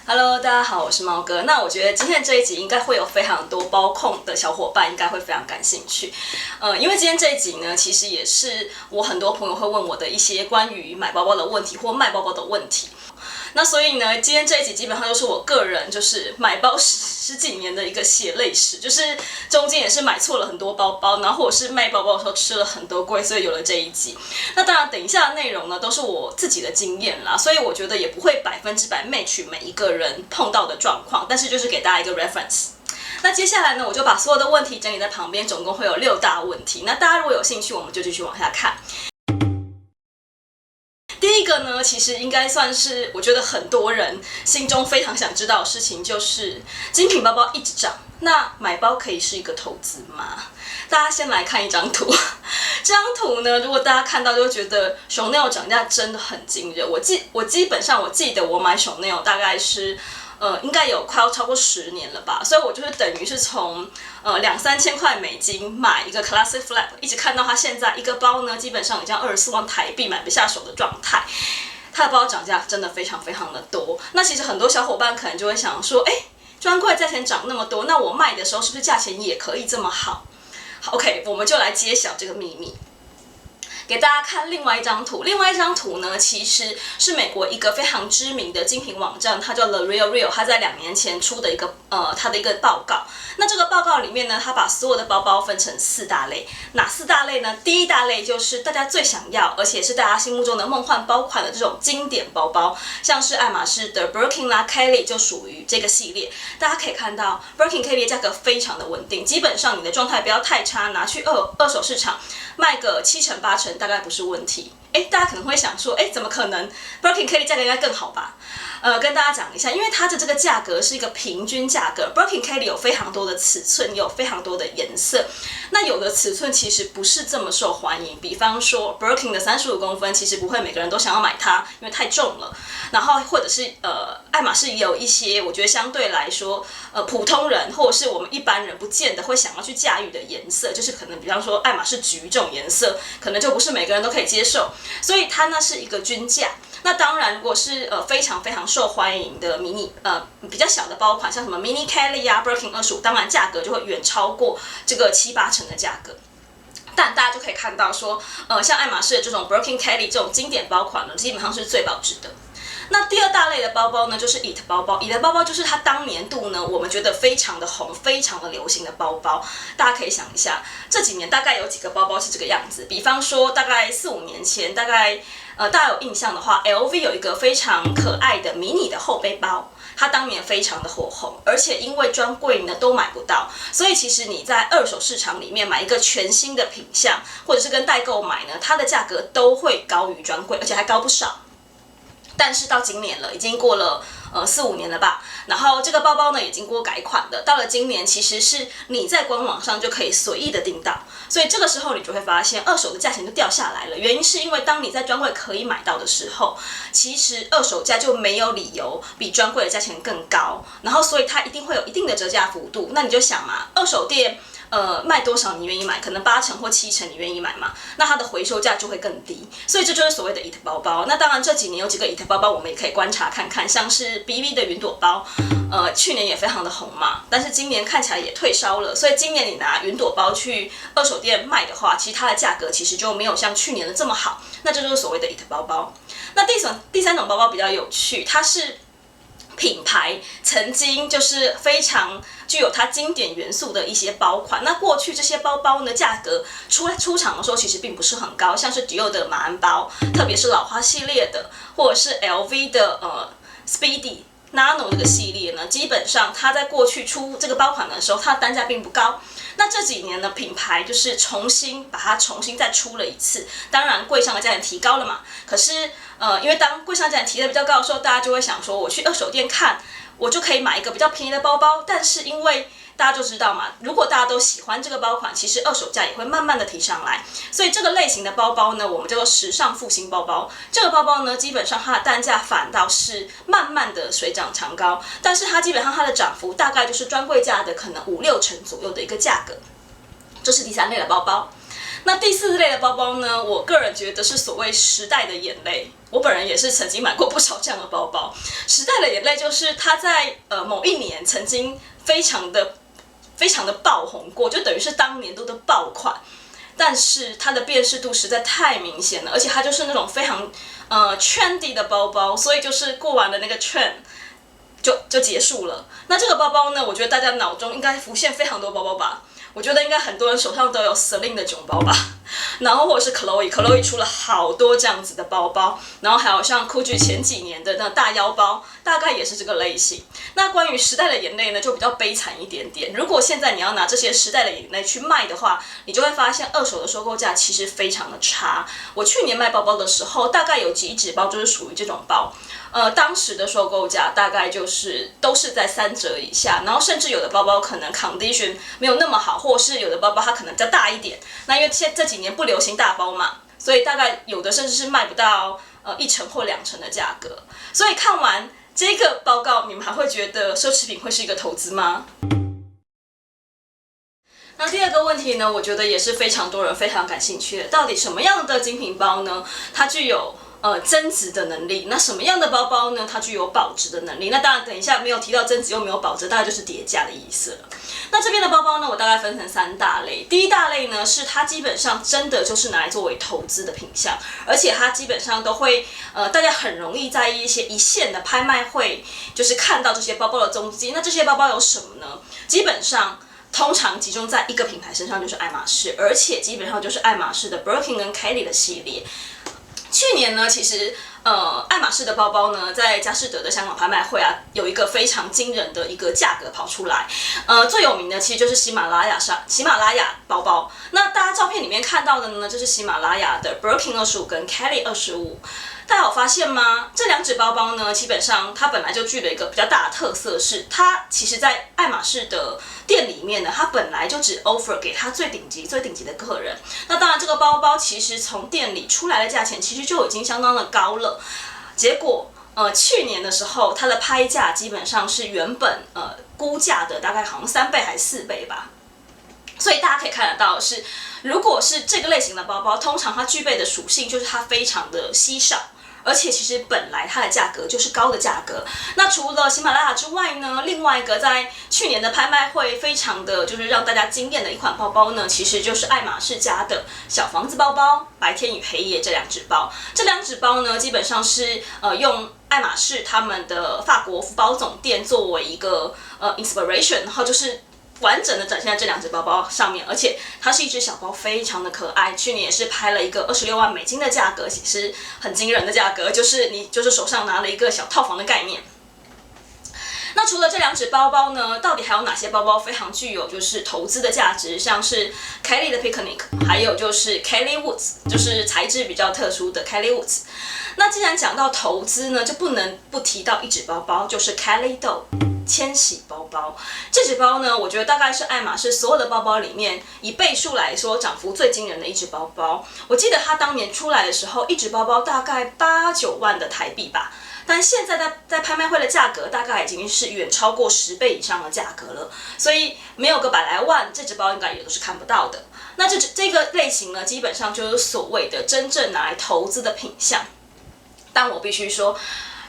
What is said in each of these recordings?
Hello，大家好，我是猫哥。那我觉得今天这一集应该会有非常多包控的小伙伴应该会非常感兴趣，因为今天这一集呢，其实也是我很多朋友会问我的一些关于买包包的问题或卖包包的问题。那所以呢，今天这一集基本上就是我个人就是买包十几年的一个血泪史，就是中间也是买错了很多包包，然后或者是卖包包的时候吃了很多亏，所以有了这一集。那当然，等一下的内容呢都是我自己的经验啦，所以我觉得也不会100%match每一个人碰到的状况，但是就是给大家一个 reference。那接下来呢，我就把所有的问题整理在旁边，总共会有6大问题。那大家如果有兴趣，我们就继续往下看。第一个呢，其实应该算是我觉得很多人心中非常想知道的事情，就是精品包包一直涨，那买包可以是一个投资吗？大家先来看一张图，这张图呢，如果大家看到就会觉得 Chanel 涨价真的很惊人。我基本上我记得我买 Chanel 大概是应该有快要超过10年了吧，所以我就是等于是从2-3千块美金买一个 Classic Flap， 一直看到它现在一个包呢，基本上已经24万台币买不下手的状态。它的包涨价真的非常非常的多。那其实很多小伙伴可能就会想说，专柜价钱涨那么多，那我卖的时候是不是价钱也可以这么好？好 ，OK， 我们就来揭晓这个秘密。给大家看另外一张图，另外一张图呢，其实是美国一个非常知名的精品网站，它叫 The RealReal， 它在2年前出的一个它的一个报告。那这个报告里面呢，它把所有的包包分成4大类。哪4大类呢？第一大类就是大家最想要，而且是大家心目中的梦幻包款的这种经典包包，像是爱马仕的 Birkin 啦、Kelly 就属于这个系列。大家可以看到 Birkin、Kelly 的价格非常的稳定，基本上你的状态不要太差，拿去二手市场卖个7成8成大概不是问题。大家可能会想说，怎么可能 Birkin、Kelly 价格应该更好吧？跟大家讲一下，因为它的这个价格是一个平均价格 ，Birkin、Kelly 有非常多的尺寸，也有非常多的颜色。那有的尺寸其实不是这么受欢迎，比方说 Birkin 的35公分，其实不会每个人都想要买它，因为太重了。然后或者是爱马仕也有一些，我觉得相对来说，普通人或者是我们一般人不见得会想要去驾驭的颜色，就是可能比方说爱马仕橘这种颜色，可能就不是每个人都可以接受，所以它呢是一个均价。那当然，如果是非常非常受欢迎的比较小的包款，像什么 Mini Kelly 啊、Birkin 25，当然价格就会远超过这个7-8成的价格。但大家就可以看到说，像爱马仕的这种 Birkin、Kelly 这种经典包款呢，基本上是最保值的。那第2大类的包包呢，就是 IT 包包。IT 包包就是它当年度呢，我们觉得非常的红、非常的流行的包包。大家可以想一下，这几年大概有几个包包是这个样子。比方说，大概4-5年前，大家有印象的话 ，LV 有一个非常可爱的迷你的后背包。它当年非常的火红，而且因为专柜呢都买不到，所以其实你在二手市场里面买一个全新的品项，或者是跟代购买呢，它的价格都会高于专柜，而且还高不少。但是到今年了，已经过了4-5年了吧，然后这个包包呢也经过改款的，到了今年其实是你在官网上就可以随意的订到，所以这个时候你就会发现二手的价钱就掉下来了。原因是因为当你在专柜可以买到的时候，其实二手价就没有理由比专柜的价钱更高，然后所以它一定会有一定的折价幅度。那你就想嘛，二手店卖多少你愿意买？可能8成或7成你愿意买嘛？那它的回收价就会更低，所以这就是所谓的 IT 包包。那当然这几年有几个 IT 包包我们也可以观察看看，像是 BV 的云朵包，去年也非常的红嘛，但是今年看起来也退烧了，所以今年你拿云朵包去二手店卖的话，其实它的价格其实就没有像去年的这么好，那这就是所谓的 IT 包包。那第三种包包比较有趣，它是品牌曾经就是非常具有它经典元素的一些包款。那过去这些包包呢，价格出厂的时候其实并不是很高，像是迪奥的马鞍包，特别是老花系列的，或者是 LV 的Speedy、Nano 这个系列呢，基本上它在过去出这个包款的时候，它的单价并不高。那这几年呢，品牌就是把它重新再出了一次，当然柜上的价钱提高了嘛。可是因为当柜上价钱提得比较高的时候，大家就会想说，我去二手店看，我就可以买一个比较便宜的包包。但是因为大家就知道嘛，如果大家都喜欢这个包款，其实二手价也会慢慢的提上来。所以这个类型的包包呢，我们叫做时尚复兴包包。这个包包呢，基本上它的单价反倒是慢慢的水涨船高，但是它基本上它的涨幅大概就是专柜价的可能5-6成左右的一个价格。这是第3类的包包。那第4类的包包呢，我个人觉得是所谓时代的眼泪。我本人也是曾经买过不少这样的包包。时代的眼泪就是它在某一年曾经非常的爆红过，就等于是当年度的爆款。但是它的辨识度实在太明显了，而且它就是那种非常trendy 的包包，所以就是过完了那个 trend 就结束了。那这个包包呢，我觉得大家脑中应该浮现非常多包包吧。我觉得应该很多人手上都有 Celine 的囧包吧，然后或者是 Chloe 出了好多这样子的包包，然后还有像 Gucci 前几年的那大腰包，大概也是这个类型。那关于时代的眼泪呢，就比较悲惨一点点。如果现在你要拿这些时代的眼泪去卖的话，你就会发现二手的收购价其实非常的差。我去年卖包包的时候，大概有几纸包就是属于这种包。当时的收购价大概都是在3折以下，然后甚至有的包包可能 condition 没有那么好，或是有的包包它可能比较大一点。那因为这几年不流行大包嘛，所以大概有的甚至是卖不到1成或2成的价格。所以看完这个报告，你们还会觉得奢侈品会是一个投资吗？那第二个问题呢，我觉得也是非常多人非常感兴趣的，到底什么样的精品包呢？它具有增值的能力。那什么样的包包呢？它具有保值的能力。那当然，等一下没有提到增值又没有保值，大概就是叠加的意思了。那这边的包包呢，我大概分成3大类。第一大类呢，是它基本上真的就是拿来作为投资的品项，而且它基本上都会大家很容易在一些一线的拍卖会，就是看到这些包包的踪迹。那这些包包有什么呢？基本上通常集中在一个品牌身上，就是爱马仕，而且基本上就是爱马仕的 Birkin 跟 Kelly 的系列。去年呢，其实爱马仕的包包呢，在佳士得的香港拍卖会啊，有一个非常惊人的一个价格跑出来。最有名的其实就是喜马拉雅包包。那大家照片里面看到的呢，就是喜马拉雅的 Birkin 25跟 Kelly 25。大家有发现吗？这2只包包呢，基本上它本来就具了一个比较大的特色，是它其实在爱马仕的店里面呢，它本来就只 offer 给它最顶级的客人。那当然，这个包包其实从店里出来的价钱其实就已经相当的高了。结果去年的时候，它的拍价基本上是原本估价的大概好像3倍还是4倍吧。所以大家可以看得到是，如果是这个类型的包包，通常它具备的属性就是它非常的稀少。而且其实本来它的价格就是高的价格。那除了喜马拉雅之外呢，另外一个在去年的拍卖会非常的就是让大家惊艳的一款包包呢，其实就是爱马仕家的小房子包包、白天与黑夜这2只包。这2只包呢，基本上是用爱马仕他们的法国福宝总店作为一个inspiration， 然后就是完整的展现在这2只包包上面，而且它是一只小包，非常的可爱。去年也是拍了一个26万美金的价格，也是很惊人的价格，就是你就是手上拿了一个小套房的概念。那除了这2只包包呢，到底还有哪些包包非常具有就是投资的价值？像是 Kelly 的 Picnic， 还有就是 Kelly Woods， 就是材质比较特殊的 Kelly Woods。那既然讲到投资呢，就不能不提到一只包包，就是 Kelly Doll。千禧包包，这只包呢，我觉得大概是爱马仕所有的包包里面，以倍数来说，涨幅最惊人的一只包包。我记得它当年出来的时候，一只包包大概8、9万的台币吧，但现在在拍卖会的价格，大概已经是远超过10倍以上的价格了。所以没有个100来万，这只包应该也都是看不到的。那这个类型呢，基本上就是所谓的真正拿来投资的品项。但我必须说，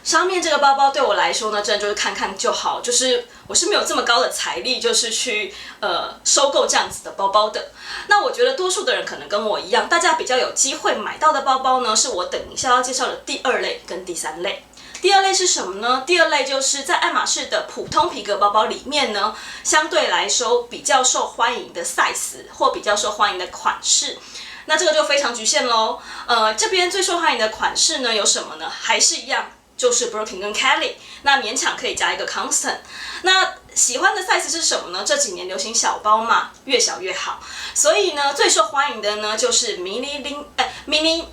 上面这个包包对我来说呢，真的就是看看就好，就是我是没有这么高的财力，就是去收购这样子的包包的。那我觉得多数的人可能跟我一样，大家比较有机会买到的包包呢，是我等一下要介绍的第2类跟第3类。第2类是什么呢？第2类就是在爱马仕的普通皮革包包里面呢，相对来说比较受欢迎的 size 或比较受欢迎的款式。那这个就非常局限咯。这边最受欢迎的款式呢有什么呢？还是一样，就是 Birkin 跟 Kelly， 那勉强可以加一个 Constant。那喜欢的 size 是什么呢？这几年流行小包嘛，越小越好。所以呢，最受欢迎的呢就是 Mini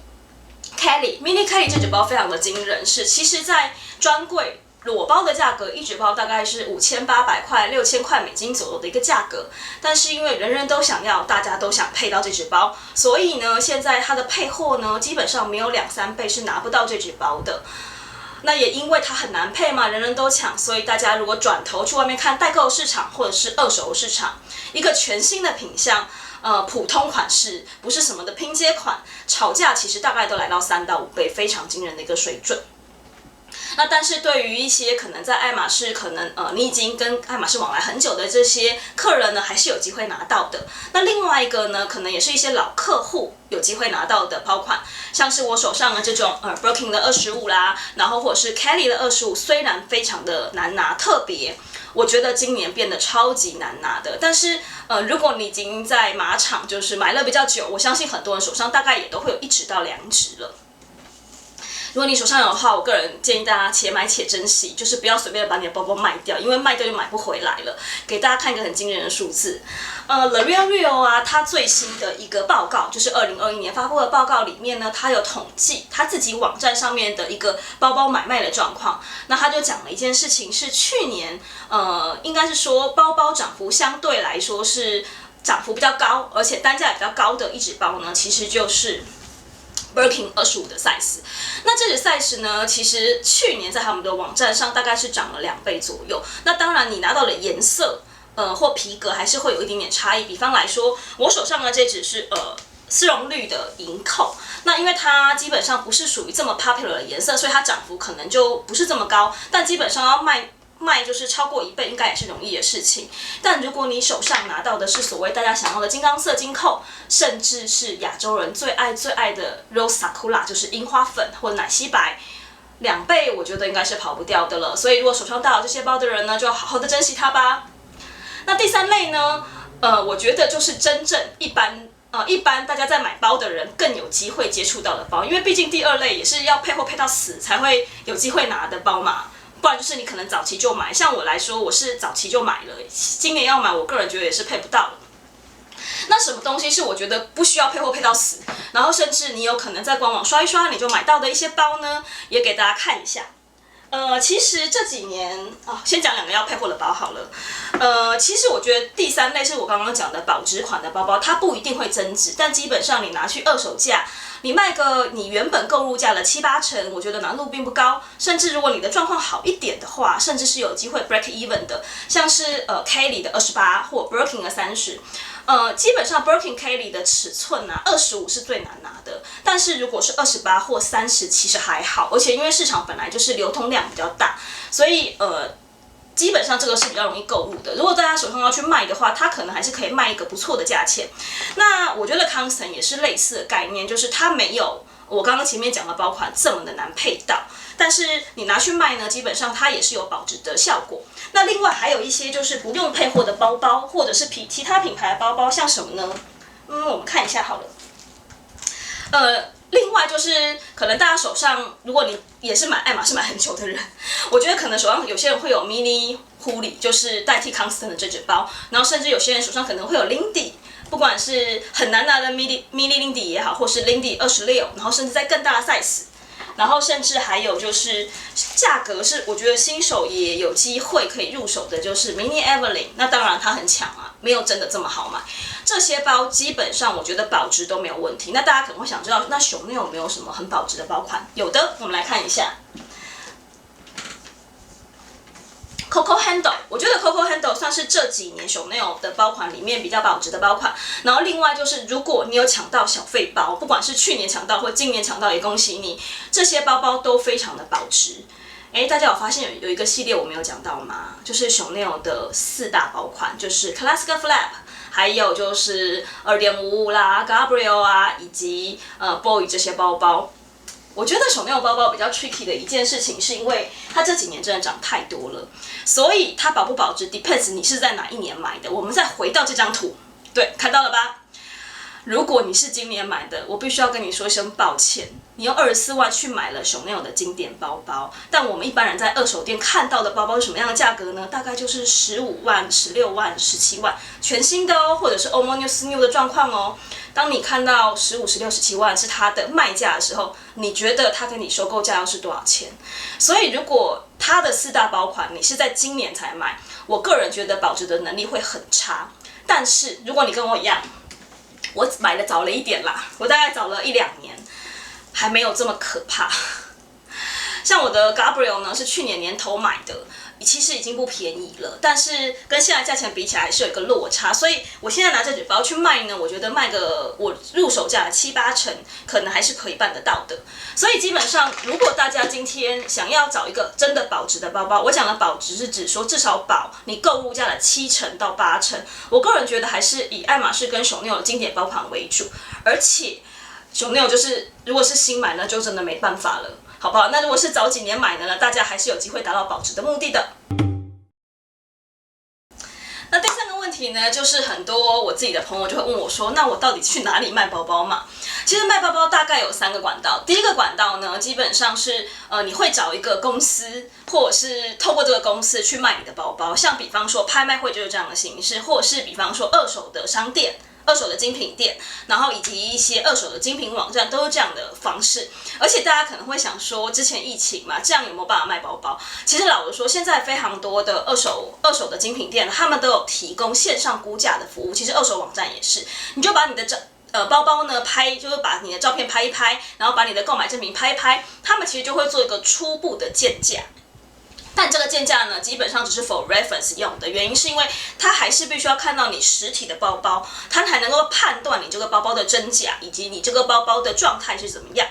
Kelly 这只包非常的惊人，是其实在专柜裸包的价格，一只包大概是5800块、6000块美金左右的一个价格，但是因为人人都想要，大家都想配到这只包，所以呢，现在它的配货呢，基本上没有2、3倍是拿不到这只包的。那也因为它很难配嘛，人人都抢，所以大家如果转头去外面看代购市场或者是二手市场，一个全新的品项，普通款式，不是什么的拼接款，炒价其实大概都来到3到5倍，非常惊人的一个水准。那但是对于一些可能在爱马仕，可能你已经跟爱马仕往来很久的这些客人呢，还是有机会拿到的。那另外一个呢，可能也是一些老客户有机会拿到的包款，像是我手上的这种Birkin 的25啦，然后或者是 Kelly 的25，虽然非常的难拿，特别我觉得今年变得超级难拿的。但是如果你已经在马场就是买了比较久，我相信很多人手上大概也都会有1指到2指了。如果你手上有的话，我个人建议大家且买且珍惜，就是不要随便的把你的包包卖掉，因为卖掉就买不回来了。给大家看一个很惊人的数字，Le Real 啊，它最新的一个报告，就是2021年发布的报告里面呢，它有统计它自己网站上面的一个包包买卖的状况。那它就讲了一件事情，是去年应该是说包包涨幅相对来说是涨幅比较高，而且单价也比较高的一指包呢，其实就是Birkin 25的 size， 那这个 size 呢，其实去年在他们的网站上大概是涨了2倍左右。那当然，你拿到的颜色，或皮革还是会有一点点差异。比方来说，我手上的这只是丝绒绿的银扣，那因为它基本上不是属于这么 popular 的颜色，所以它涨幅可能就不是这么高。但基本上要卖就是超过1倍，应该也是容易的事情。但如果你手上拿到的是所谓大家想要的金刚色金扣，甚至是亚洲人最爱的 Rose Sakura， 就是樱花粉或者奶昔白，2倍我觉得应该是跑不掉的了。所以如果手上带有这些包的人呢，就要好好的珍惜它吧。那第3类呢，我觉得就是真正一般大家在买包的人更有机会接触到的包，因为毕竟第2类也是要配货配到死才会有机会拿的包嘛。不然就是你可能早期就买，像我来说，我是早期就买了，今年要买，我个人觉得也是配不到了。那什么东西是我觉得不需要配货配到死，然后甚至你有可能在官网刷一刷你就买到的一些包呢？也给大家看一下。其实这几年先讲2个要配货的包好了。其实我觉得第3类是我刚刚讲的保值款的包包，它不一定会增值，但基本上你拿去二手价，你卖个你原本购入价的7、8成，我觉得难度并不高。甚至如果你的状况好一点的话，甚至是有机会 break even 的，像是Kelly 的28或 Birkin 的30。基本上 Birkin Kelly 的尺寸啊，25是最难拿的，但是如果是28或30，其实还好，而且因为市场本来就是流通量比较大，所以基本上这个是比较容易购入的。如果大家手上要去卖的话，它可能还是可以卖一个不错的价钱。那我觉得 Constant 也是类似的概念，就是它没有我刚刚前面讲的包款这么的难配到，但是你拿去卖呢，基本上它也是有保值的效果。那另外还有一些就是不用配货的包包，或者是其他品牌的包包，像什么呢？我们看一下好了。另外就是可能大家手上，如果你也是买爱马仕买很久的人，我觉得可能手上有些人会有 Mini Hoodie， 就是代替 Constant 的这只包，然后甚至有些人手上可能会有 Lindy， 不管是很难拿的 Mini Lindy 也好，或是 Lindy 26，然后甚至在更大的 size。然后甚至还有就是价格是我觉得新手也有机会可以入手的，就是 Mini Evelyn， 那当然它很强啊，没有真的这么好买。这些包基本上我觉得保值都没有问题。那大家可能会想知道，那Chanel有没有什么很保值的包款？有的，我们来看一下。Coco Handle， 我觉得 Coco Handle 算是这几年Chanel的包款里面比较保值的包款。然后另外就是，如果你有抢到小费包，不管是去年抢到或今年抢到，也恭喜你，这些包包都非常的保值。大家有发现有一个系列我没有讲到吗？就是 Chanel 的4大包款，就是 Classic Flap， 还有就是2.55啦、Gabrielle 啊，以及Boy 这些包包。我觉得Chanel包包比较 tricky 的一件事情，是因为它这几年真的涨太多了，所以它保不保值 depends 你是在哪一年买的。我们再回到这张图，对，看到了吧？如果你是今年买的，我必须要跟你说一声抱歉，你用24万去买了Chanel的经典包包，但我们一般人在二手店看到的包包是什么样的价格呢？大概就是15万、16万、17万，全新的哦，或者是 almost new 的状况哦。当你看到15、16、17万是它的卖价的时候，你觉得它跟你收购价要是多少钱？所以如果它的4大包款你是在今年才买，我个人觉得保值的能力会很差。但是如果你跟我一样，我买的早了一点啦，我大概早了1、2年，还没有这么可怕。像我的 Gabriel 呢是去年年头买的，其实已经不便宜了，但是跟现在价钱比起来还是有一个落差，所以我现在拿这纸包去卖呢，我觉得卖个我入手价的7、8成，可能还是可以办得到的。所以基本上，如果大家今天想要找一个真的保值的包包，我讲的保值是指说至少保你购入价的7成到8成，我个人觉得还是以爱马仕跟Chanel的经典包款为主，而且Chanel就是如果是新买呢，就真的没办法了。好不好？那如果是早几年买的呢，大家还是有机会达到保值的目的的。那第3个问题呢，就是很多我自己的朋友就会问我说，那我到底去哪里卖包包嘛？其实卖包包大概有3个管道。第一个管道呢，基本上是你会找一个公司，或者是透过这个公司去卖你的包包，像比方说拍卖会就是这样的形式，或者是比方说二手的商店。二手的精品店，然后以及一些二手的精品网站都是这样的方式。而且大家可能会想说，之前疫情嘛，这样有没有办法卖包包？其实老实说，现在非常多的二手的精品店，他们都有提供线上估价的服务。其实二手网站也是，你就把你的包包呢就是把你的照片拍一拍，然后把你的购买证明拍一拍，他们其实就会做一个初步的鉴价。但这个鉴价呢，基本上只是 for reference 用的，原因是因为它还是必须要看到你实体的包包，它才能够判断你这个包包的真假，以及你这个包包的状态是怎么样。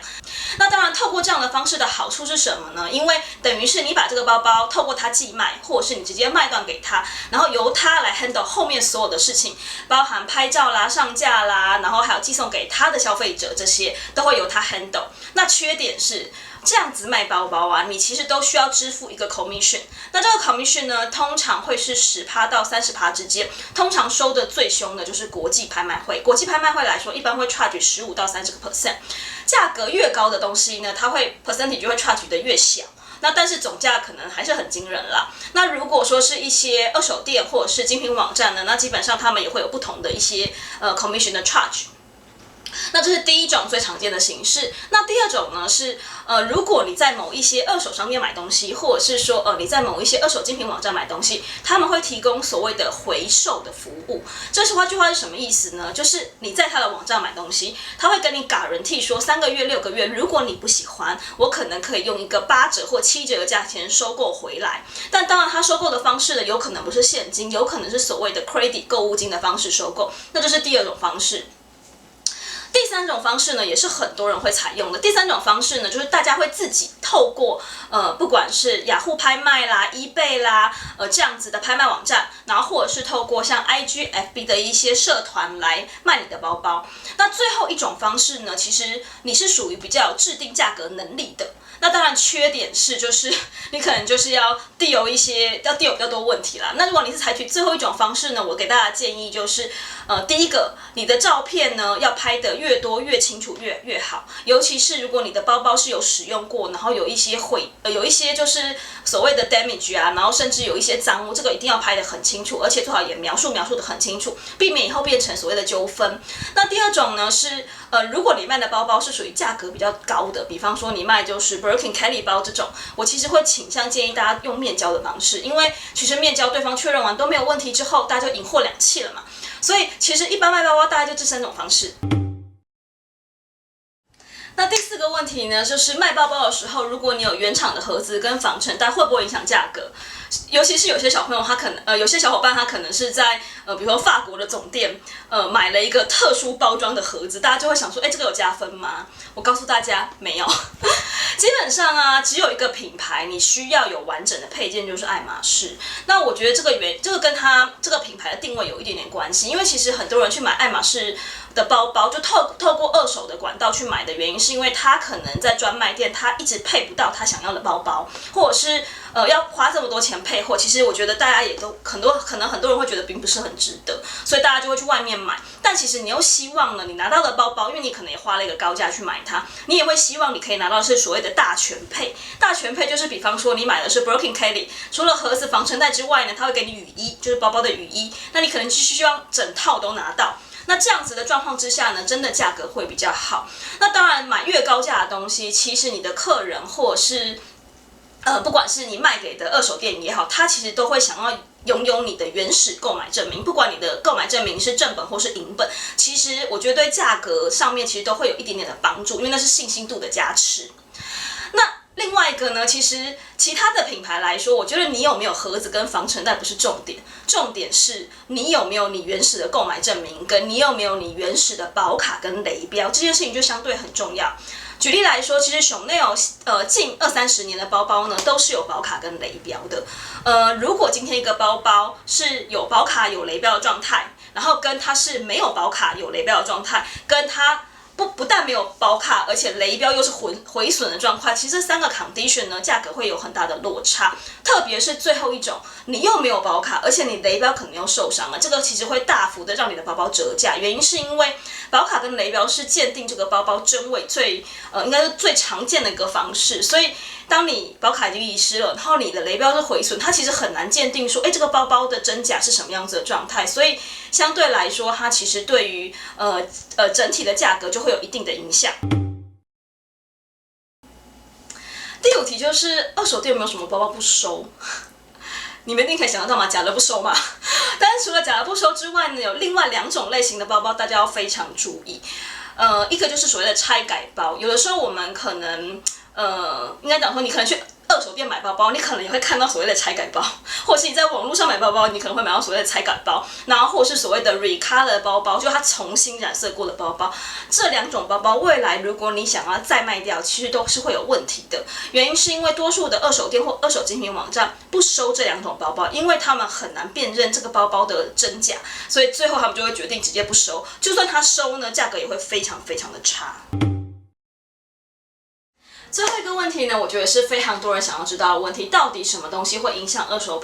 那当然，透过这样的方式的好处是什么呢？因为等于是你把这个包包透过它寄卖，或者是你直接卖断给他，然后由他来 handle 后面所有的事情，包含拍照啦、上架啦，然后还有寄送给他的消费者，这些都会由他 handle。那缺点是，这样子卖包包啊，你其实都需要支付一个 commission。那这个 commission 呢，通常会是10%到30%之间，通常收的最凶的就是国际拍卖会。国际拍卖会来说，一般会 charge 15%到30%。价格越高的东西呢，它会 percentage 就会 charge 的越小。那但是总价可能还是很惊人啦。那如果说是一些二手店或者是精品网站呢，那基本上他们也会有不同的一些commission 的 charge。那这是第一种最常见的形式。那第二种呢是，如果你在某一些二手商店买东西，或者是说，你在某一些二手精品网站买东西，他们会提供所谓的回售的服务。这句话是什么意思呢？就是你在他的网站买东西，他会跟你 guarantee 说3个月、6个月，如果你不喜欢，我可能可以用一个8折或7折的价钱收购回来。但当然，他收购的方式呢，有可能不是现金，有可能是所谓的 credit 购物金的方式收购。那这是第二种方式。第3种方式呢，也是很多人会采用的。第3种方式呢，就是大家会自己透过不管是雅虎拍卖啦、eBay 啦，这样子的拍卖网站，然后或者是透过像 IG、FB 的一些社团来卖你的包包。那最后一种方式呢，其实你是属于比较有制定价格能力的。那当然缺点是，就是你可能就是要 deal 比较多问题啦。那如果你是采取最后一种方式呢，我给大家建议就是，第一个，你的照片呢要拍得越多越清楚越好，尤其是如果你的包包是有使用过，然后有一些就是所谓的 damage 啊，然后甚至有一些脏污，这个一定要拍得很清楚，而且最好也描述得很清楚，避免以后变成所谓的纠纷。那第二种呢是，如果你卖的包包是属于价格比较高的，比方说你卖就是Birkin Kelly 包这种，我其实会倾向建议大家用面交的方式，因为其实面交对方确认完都没有问题之后，大家就引货两讫了嘛。所以其实一般卖包包大概就这3种方式。那第4个问题呢，就是卖包包的时候，如果你有原厂的盒子跟防尘袋，会不会影响价格？尤其是有些小朋友，他可能有些小伙伴他可能是在比如说法国的总店买了一个特殊包装的盒子，大家就会想说，这个有加分吗？我告诉大家，没有。基本上啊，只有一个品牌你需要有完整的配件，就是爱马仕。那我觉得这个跟它这个品牌的定位有一点点关系，因为其实很多人去买爱马仕的包包，就透过二手的管道去买的原因，是因为他可能在专卖店他一直配不到他想要的包包，或者是要花这么多钱配货，其实我觉得大家也都可能很多人会觉得并不是很值得，所以大家就会去外面买。但其实你又希望呢，你拿到的包包，因为你可能也花了一个高价去买它，你也会希望你可以拿到的是所谓的大全配。大全配就是比方说你买的是 Birkin Kelly， 除了盒子、防尘袋之外呢，它会给你雨衣，就是包包的雨衣，那你可能就是希望整套都拿到。那这样子的状况之下呢，真的价格会比较好。那当然，买越高价的东西，其实你的客人或者是不管是你卖给的二手店也好，他其实都会想要拥有你的原始购买证明，不管你的购买证明是正本或是银本，其实我觉得对价格上面其实都会有一点点的帮助，因为那是信心度的加持。那另外一个呢，其实其他的品牌来说，我觉得你有没有盒子跟防尘袋不是重点，重点是你有没有你原始的购买证明，跟你有没有你原始的保卡跟雷标，这件事情就相对很重要。举例来说，其实Chanel近20-30年的包包呢，都是有保卡跟雷标的。如果今天一个包包是有保卡有雷标的状态，然后跟它是没有保卡有雷标的状态，跟它不但没有保卡，而且雷标又是毁损的状况，其实这3个 condition 呢，价格会有很大的落差。特别是最后一种，你又没有保卡，而且你雷标可能又受伤了，这个其实会大幅的让你的包包折价。原因是因为保卡跟雷标是鉴定这个包包真伪应该是最常见的一个方式，所以当你保卡已经遗失了，然后你的雷标是毁损，它其实很难鉴定说，这个包包的真假是什么样子的状态，所以相对来说，它其实对于整体的价格就会有一定的影响。第5题就是二手店有没有什么包包不收？你们一定可以想象到吗？假的不收嘛。但是除了假的不收之外呢，有另外2种类型的包包，大家要非常注意。一个就是所谓的拆改包，有的时候我们可能应该讲说，你可能去二手店买包包，你可能也会看到所谓的拆改包，或是你在网络上买包包，你可能会买到所谓的拆改包，然后或是所谓的 recolor 包包，就它重新染色过的包包。这2种包包未来如果你想要再卖掉，其实都是会有问题的。原因是因为多数的二手店或二手精品网站不收这2种包包，因为他们很难辨认这个包包的真假，所以最后他们就会决定直接不收。就算他收呢，价格也会非常非常的差。最后一个问题呢，我觉得是非常多人想要知道的问题，到底什么东西会影响二手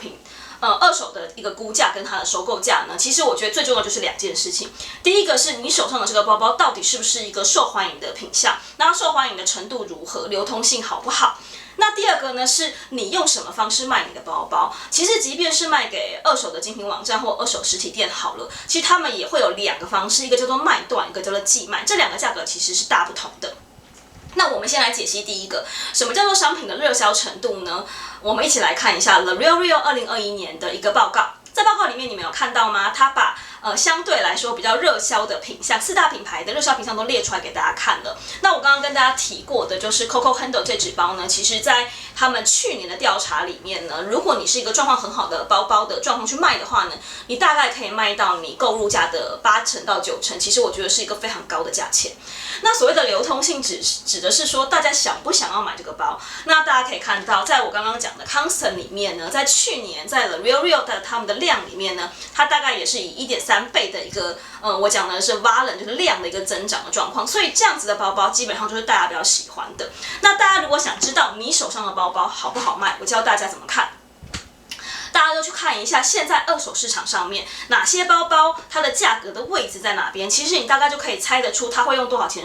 的一个估价跟它的收购价呢？其实我觉得最重要就是2件事情。第一个是你手上的这个包包到底是不是一个受欢迎的品项，那受欢迎的程度如何，流通性好不好？那第2个呢，是你用什么方式卖你的包包？其实即便是卖给二手的精品网站或二手实体店好了，其实他们也会有2个方式，一个叫做卖断，一个叫做寄卖，这2个价格其实是大不同的。那我们先来解析第一个，什么叫做商品的热销程度呢？我们一起来看一下 The RealReal 2021年的一个报告。在报告里面，你们有看到吗？它把相对来说比较热销的品项，4大品牌的热销品项都列出来给大家看了。那我刚刚跟大家提过的就是 Coco Handle 这纸包呢，其实在他们去年的调查里面呢，如果你是一个状况很好的包包的状况去卖的话呢，你大概可以卖到你购入价的80%到90%，其实我觉得是一个非常高的价钱。那所谓的流通性指的是说大家想不想要买这个包。那大家可以看到，在我刚刚讲的 Constant 里面呢，在去年在 The RealReal 的他们的量里面呢，它大概也是以1.3倍的一个我讲的是 volume 就是量的一个增长的状况，所以这样子的包包基本上就是大家比较喜欢的。那大家如果想知道你手上的包包好不好卖，我教大家怎么看。大家都去看一下现在二手市场上面哪些包包它的价格的位置在哪边，其实你大概就可以猜得出它会用多少钱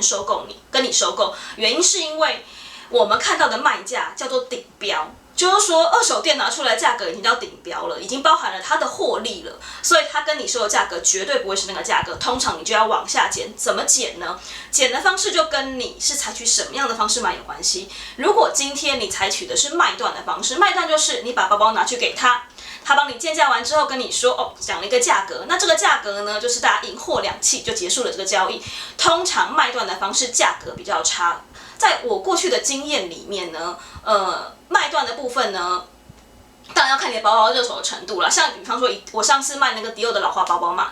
跟你收购。原因是因为我们看到的卖价叫做顶标，就是说二手店拿出来的价格已经叫顶标了，已经包含了它的获利了，所以它跟你说的价格绝对不会是那个价格，通常你就要往下减。怎么减呢？减的方式就跟你是采取什么样的方式买有关系。如果今天你采取的是卖断的方式，卖断就是你把包包拿去给他帮你鉴价完之后跟你说讲了一个价格，那这个价格呢就是大家银货两讫就结束了这个交易。通常卖断的方式价格比较差，在我过去的经验里面呢，卖断的部分呢，当然要看你的包包热手的程度啦。像比方说，我上次卖那个迪奥的老花包包嘛，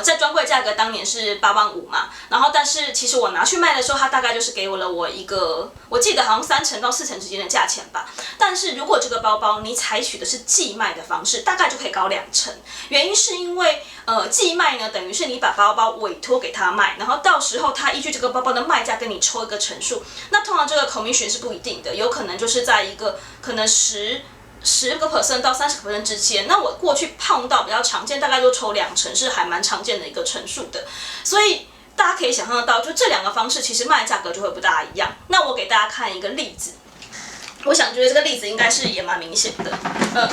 在专柜价格当年是8万5嘛，然后但是其实我拿去卖的时候，它大概就是给了我一个，我记得好像3成到4成之间的价钱吧。但是如果这个包包你采取的是寄卖的方式，大概就可以高2成。原因是因为寄卖呢，等于是你把包包委托给他卖，然后到时候他依据这个包包的卖价跟你抽一个成数。那通常这个 commission 是不一定的，有可能就是在一个可能10%到30% 之间。那我过去碰到比较常见，大概就抽2成，是还蛮常见的一个成数的。所以大家可以想象得到，就这2个方式其实卖的价格就会不大一样。那我给大家看一个例子，我想觉得这个例子应该是也蛮明显的，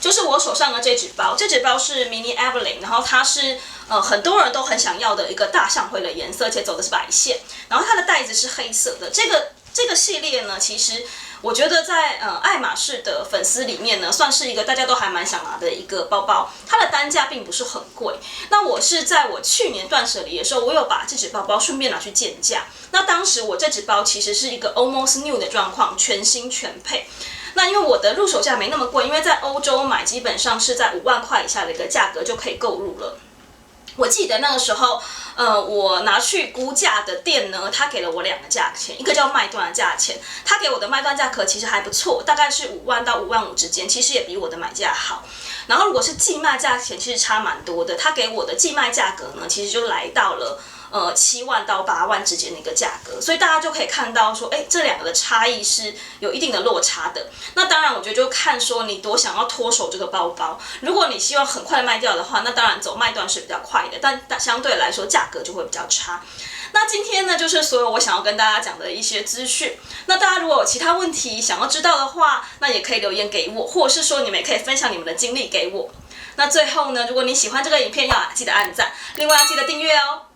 就是我手上的这纸包，这纸包是 Mini Evelyn， 然后它是很多人都很想要的一个大象灰的颜色，而且走的是白线，然后它的袋子是黑色的。这个系列呢，其实我觉得在爱马仕的粉丝里面呢，算是一个大家都还蛮想拿的一个包包，它的单价并不是很贵。那我是在我去年断舍离的时候，我有把这只包包顺便拿去鉴价。那当时我这只包其实是一个 almost new 的状况，全新全配。那因为我的入手价没那么贵，因为在欧洲买基本上是在5万块以下的一个价格就可以购入了。我记得那个时候，我拿去估价的店呢，他给了我2个价钱，一个叫卖断的价钱，他给我的卖断价格其实还不错，大概是5万到5万5之间，其实也比我的买价好。然后如果是寄卖价钱，其实差蛮多的，他给我的寄卖价格呢，其实就来到了7万到8万之间的一个价格，所以大家就可以看到说，这2个的差异是有一定的落差的。那当然，我觉得就看说你多想要脱手这个包包。如果你希望很快的卖掉的话，那当然走卖断是比较快的，但相对来说价格就会比较差。那今天呢，就是所有我想要跟大家讲的一些资讯。那大家如果有其他问题想要知道的话，那也可以留言给我，或者是说你们也可以分享你们的经历给我。那最后呢，如果你喜欢这个影片，要记得按赞，另外要记得订阅哦。